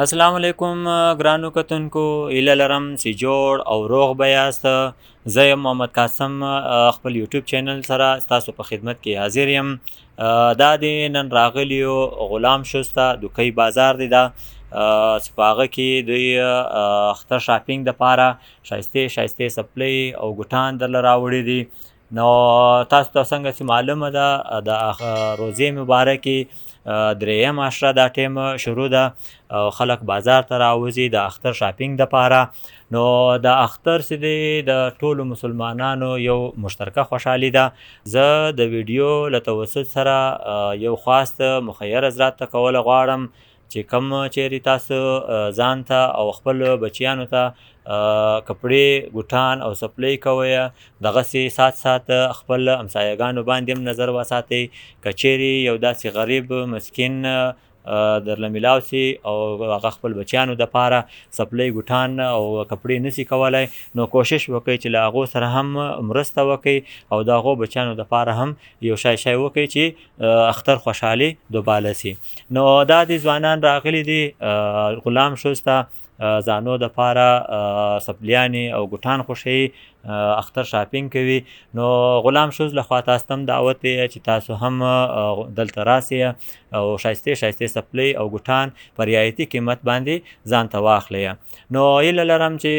السلام علیکم ګرانو کتونکو، هیله لرم چې جوړ او روغ به یاست. زه یم محمد قاسم، خپل یوټیوب چینل سره ستاسو په خدمت کې حاضر یم. دا د نن راغلیو غلام شسته دوکۍ بازار دی دا چې په هغه کې دوی اختر شاپینګ دپاره ښایستې سپلۍ او ګوټان درله راوړي دي. نو تاسو ته څنګه چې معلومه ده د روزې مبارکې درېیم عشره دا ټیم شروع ده او خلک بازار ته راوځي د اختر شاپینګ دپاره. نو د اختر چې دی د ټولو مسلمانانو یو مشترکه خوشحالي ده. زه د ویډیو له توسط سره یو خواست مخیر حضرات ته کوله غواړم چې کوم چیرې تاسو ځان ته او خپل بچیانو ته کپړې ګوټان او سپلۍ کوئ، دغسې سات خپل همسایهګانو باندې هم نظر وساتئ. که چیرې یو داسې غریب مسکین درله میلاو سي او هغه خپل بچیانو دپاره سپلۍ ګوټان او کپړې نسي کولی، نو کوشش وکئ چې له هغو سره هم مرسته وکئ او د هغو بچیانو دپاره هم یو شی وکئ چې اختر خوشحالي دوباله سي. نو دا د ځوانان راغلي دي غلام شسته زانو دپاره سپلیانې او ګوټان خوښوي، اختر شاپینګ کوي. نو غلام شوز لخوا تاسو ته هم دعوت دی چې تاسو هم دلته راسئ او ښایستې سپلۍ او ګوټان په رعایتي قیمت باندې ځان ته واخلئ. نو هیله لرم چې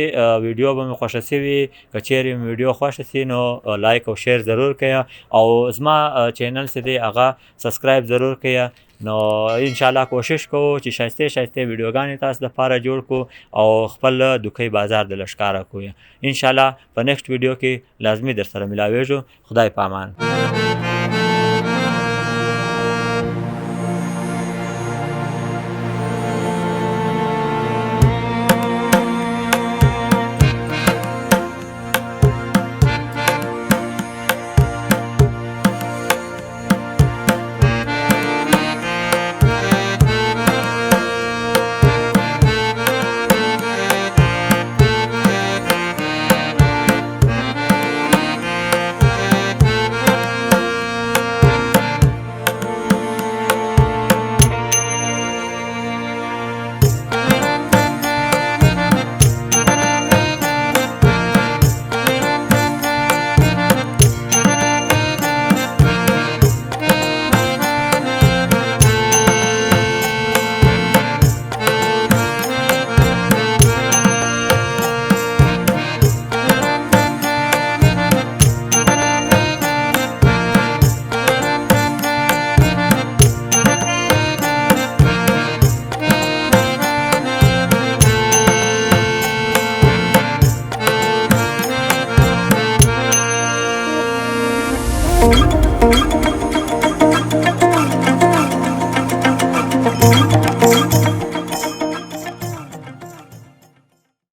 ویډیو به مې خوښه سوي. که چیرې مې ویډیو خوښه سي نو لایک او شیر ضرور کوئ او زما چینل چې دی هغه سبسکرایب ضرور کوئ. نو انشاءالله کوشش کوو چې ښایستې ویډیوګانې تاسو دپاره جوړ کړو او خپل دوکۍ بازار د ښکاره کړو. انشاءالله په نیکسټ ویډیو کې لازمي در سره ملاویږو. خدای په امان.